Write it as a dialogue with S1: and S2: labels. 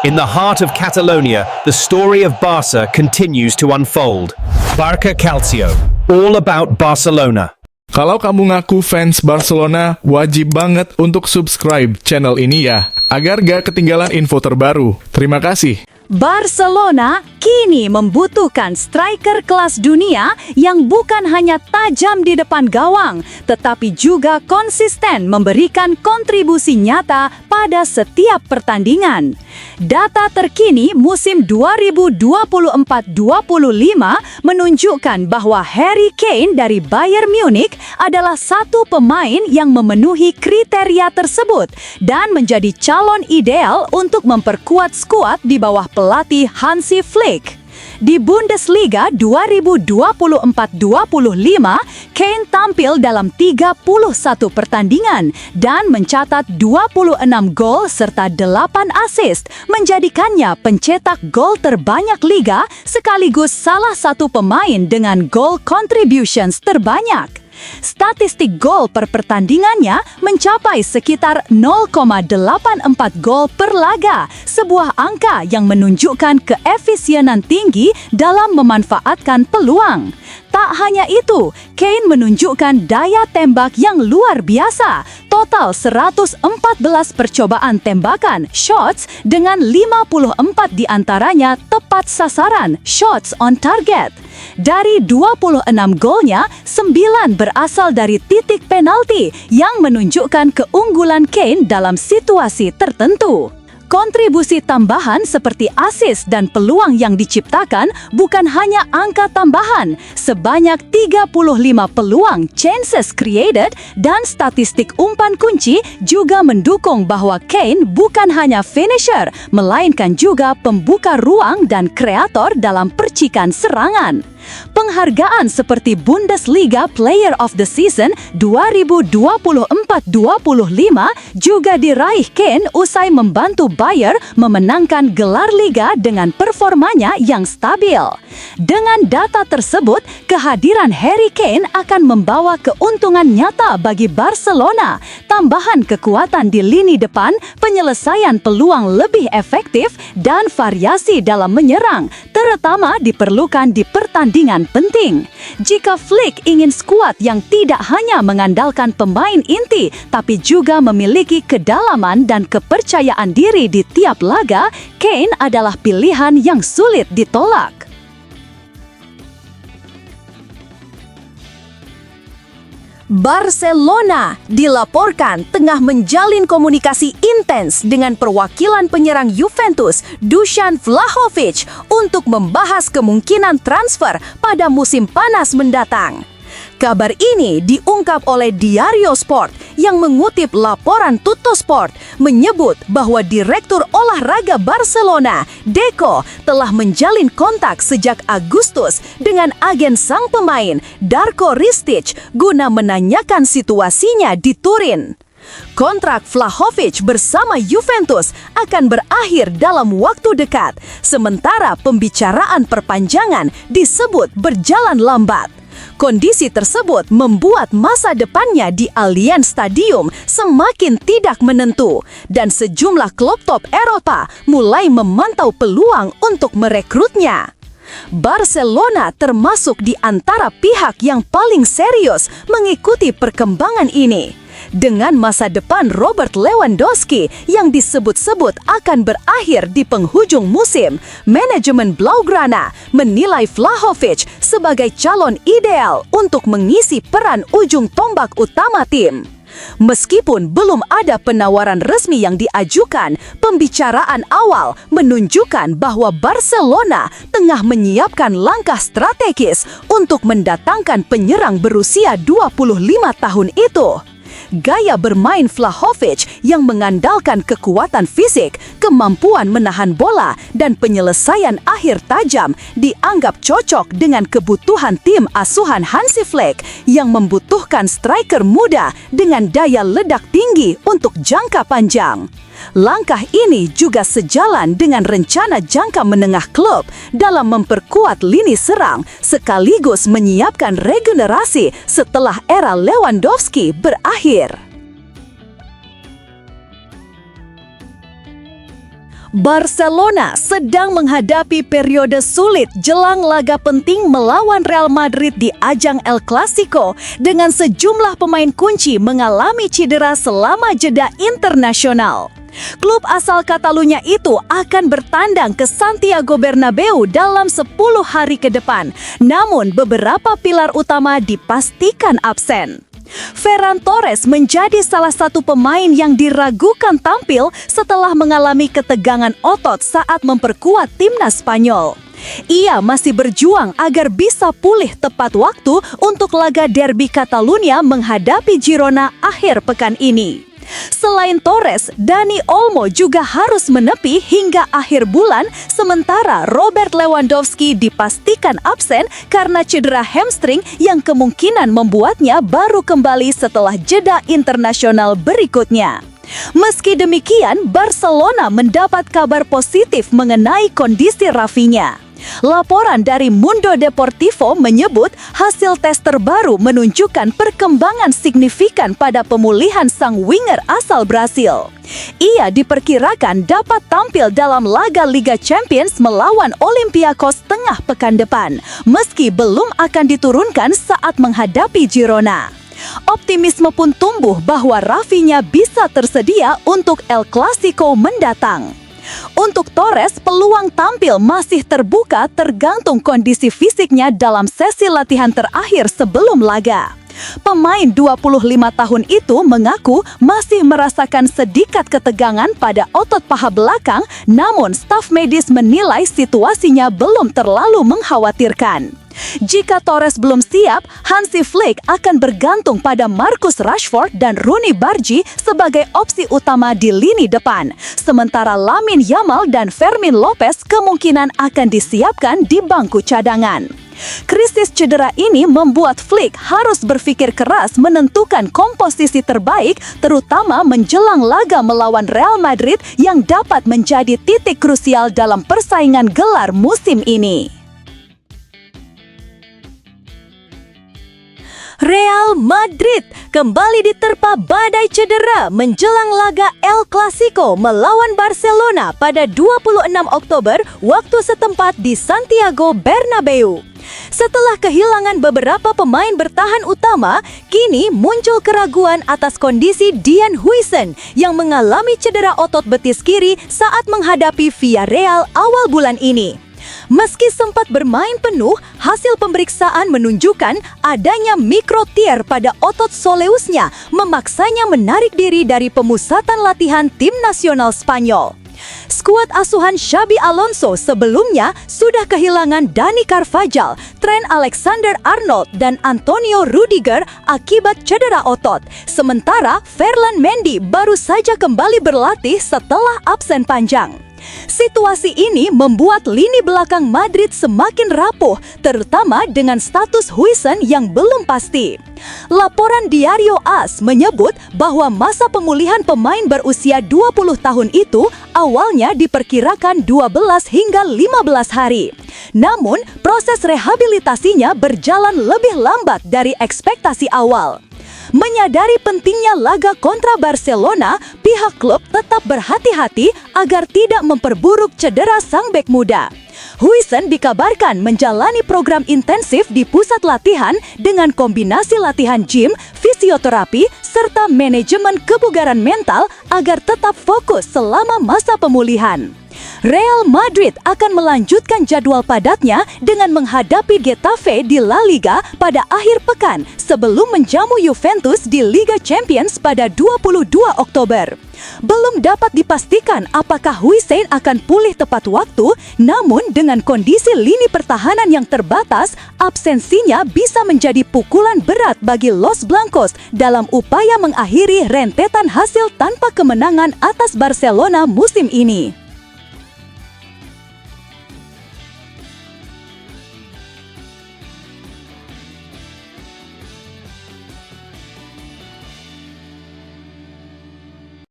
S1: In the heart of Catalonia, the story of Barca continues to unfold. Barca Calcio, all about Barcelona.
S2: Kalau kamu ngaku fans Barcelona, wajib banget untuk subscribe channel ini ya, agar gak ketinggalan info terbaru. Terima kasih.
S3: Barcelona kini membutuhkan striker kelas dunia yang bukan hanya tajam di depan gawang, tetapi juga konsisten memberikan kontribusi nyata pada setiap pertandingan. Data terkini musim 2024-25 menunjukkan bahwa Harry Kane dari Bayern Munich adalah satu pemain yang memenuhi kriteria tersebut dan menjadi calon ideal untuk memperkuat skuad di bawah pelatih Hansi Flick. Di Bundesliga 2024-25, Kane tampil dalam 31 pertandingan dan mencatat 26 gol serta 8 assist, menjadikannya pencetak gol terbanyak liga sekaligus salah satu pemain dengan goal contributions terbanyak. Statistik gol per pertandingannya mencapai sekitar 0,84 gol per laga, sebuah angka yang menunjukkan keefisienan tinggi dalam memanfaatkan peluang. Tak hanya itu, Kane menunjukkan daya tembak yang luar biasa. Total 114 percobaan tembakan shots dengan 54 diantaranya tepat sasaran shots on target. Dari 26 golnya, 9 berasal dari titik penalti yang menunjukkan keunggulan Kane dalam situasi tertentu. Kontribusi tambahan seperti assist dan peluang yang diciptakan bukan hanya angka tambahan. Sebanyak 35 peluang chances created dan statistik umpan kunci juga mendukung bahwa Kane bukan hanya finisher, melainkan juga pembuka ruang dan kreator dalam percikan serangan. Penghargaan seperti Bundesliga Player of the Season 2024-25 juga diraih Kane usai membantu Bayern memenangkan gelar liga dengan performanya yang stabil. Dengan data tersebut, kehadiran Harry Kane akan membawa keuntungan nyata bagi Barcelona, tambahan kekuatan di lini depan, penyelesaian peluang lebih efektif, dan variasi dalam menyerang, terutama diperlukan di pertandingan penting. Jika Flick ingin skuad yang tidak hanya mengandalkan pemain inti, tapi juga memiliki kedalaman dan kepercayaan diri di tiap laga, Kane adalah pilihan yang sulit ditolak. Barcelona dilaporkan tengah menjalin komunikasi intens dengan perwakilan penyerang Juventus, Dusan Vlahovic, untuk membahas kemungkinan transfer pada musim panas mendatang. Kabar ini diungkap oleh Diario Sport yang mengutip laporan Tuttosport menyebut bahwa Direktur Olahraga Barcelona, Deco, telah menjalin kontak sejak Agustus dengan agen sang pemain, Darko Ristic, guna menanyakan situasinya di Turin. Kontrak Vlahovic bersama Juventus akan berakhir dalam waktu dekat, sementara pembicaraan perpanjangan disebut berjalan lambat. Kondisi tersebut membuat masa depannya di Allianz Stadium semakin tidak menentu, dan sejumlah klub top Eropa mulai memantau peluang untuk merekrutnya. Barcelona termasuk di antara pihak yang paling serius mengikuti perkembangan ini. Dengan masa depan Robert Lewandowski yang disebut-sebut akan berakhir di penghujung musim, manajemen Blaugrana menilai Vlahovic sebagai calon ideal untuk mengisi peran ujung tombak utama tim. Meskipun belum ada penawaran resmi yang diajukan, pembicaraan awal menunjukkan bahwa Barcelona tengah menyiapkan langkah strategis untuk mendatangkan penyerang berusia 25 tahun itu. Gaya bermain Vlahovic yang mengandalkan kekuatan fisik, kemampuan menahan bola, dan penyelesaian akhir tajam dianggap cocok dengan kebutuhan tim asuhan Hansi Flick yang membutuhkan striker muda dengan daya ledak tinggi untuk jangka panjang. Langkah ini juga sejalan dengan rencana jangka menengah klub dalam memperkuat lini serang sekaligus menyiapkan regenerasi setelah era Lewandowski berakhir. Barcelona sedang menghadapi periode sulit jelang laga penting melawan Real Madrid di ajang El Clasico dengan sejumlah pemain kunci mengalami cedera selama jeda internasional. Klub asal Catalunya itu akan bertandang ke Santiago Bernabeu dalam 10 hari ke depan, namun beberapa pilar utama dipastikan absen. Ferran Torres menjadi salah satu pemain yang diragukan tampil setelah mengalami ketegangan otot saat memperkuat timnas Spanyol. Ia masih berjuang agar bisa pulih tepat waktu untuk laga derby Catalunya menghadapi Girona akhir pekan ini. Selain Torres, Dani Olmo juga harus menepi hingga akhir bulan, sementara Robert Lewandowski dipastikan absen karena cedera hamstring yang kemungkinan membuatnya baru kembali setelah jeda internasional berikutnya. Meski demikian, Barcelona mendapat kabar positif mengenai kondisi Rafinha. Laporan dari Mundo Deportivo menyebut hasil tes terbaru menunjukkan perkembangan signifikan pada pemulihan sang winger asal Brasil. Ia diperkirakan dapat tampil dalam laga Liga Champions melawan Olympiakos tengah pekan depan, meski belum akan diturunkan saat menghadapi Girona. Optimisme pun tumbuh bahwa Rafinha bisa tersedia untuk El Clasico mendatang. Untuk Torres, peluang tampil masih terbuka tergantung kondisi fisiknya dalam sesi latihan terakhir sebelum laga. Pemain 25 tahun itu mengaku masih merasakan sedikit ketegangan pada otot paha belakang, namun staf medis menilai situasinya belum terlalu mengkhawatirkan. Jika Torres belum siap, Hansi Flick akan bergantung pada Marcus Rashford dan Rooney Bargi sebagai opsi utama di lini depan. Sementara Lamine Yamal dan Fermin Lopez kemungkinan akan disiapkan di bangku cadangan. Krisis cedera ini membuat Flick harus berpikir keras menentukan komposisi terbaik, terutama menjelang laga melawan Real Madrid yang dapat menjadi titik krusial dalam persaingan gelar musim ini. Real Madrid kembali diterpa badai cedera menjelang laga El Clasico melawan Barcelona pada 26 Oktober waktu setempat di Santiago Bernabeu. Setelah kehilangan beberapa pemain bertahan utama, kini muncul keraguan atas kondisi Dean Huijsen yang mengalami cedera otot betis kiri saat menghadapi Villarreal awal bulan ini. Meski sempat bermain penuh, hasil pemeriksaan menunjukkan adanya mikrotear pada otot soleusnya, memaksanya menarik diri dari pemusatan latihan tim nasional Spanyol. Skuad asuhan Xabi Alonso sebelumnya sudah kehilangan Dani Carvajal, Trent Alexander-Arnold, dan Antonio Rudiger akibat cedera otot. Sementara Ferland Mendy baru saja kembali berlatih setelah absen panjang. Situasi ini membuat lini belakang Madrid semakin rapuh, terutama dengan status Huijsen yang belum pasti. Laporan Diario AS menyebut bahwa masa pemulihan pemain berusia 20 tahun itu awalnya diperkirakan 12 hingga 15 hari. Namun, proses rehabilitasinya berjalan lebih lambat dari ekspektasi awal. Menyadari pentingnya laga kontra Barcelona, pihak klub tetap berhati-hati agar tidak memperburuk cedera sang bek muda. Huijsen dikabarkan menjalani program intensif di pusat latihan dengan kombinasi latihan gym, fisioterapi, serta manajemen kebugaran mental agar tetap fokus selama masa pemulihan. Real Madrid akan melanjutkan jadwal padatnya dengan menghadapi Getafe di La Liga pada akhir pekan sebelum menjamu Juventus di Liga Champions pada 22 Oktober. Belum dapat dipastikan apakah Huijsen akan pulih tepat waktu, namun dengan kondisi lini pertahanan yang terbatas, absensinya bisa menjadi pukulan berat bagi Los Blancos dalam upaya mengakhiri rentetan hasil tanpa kemenangan atas Barcelona musim ini.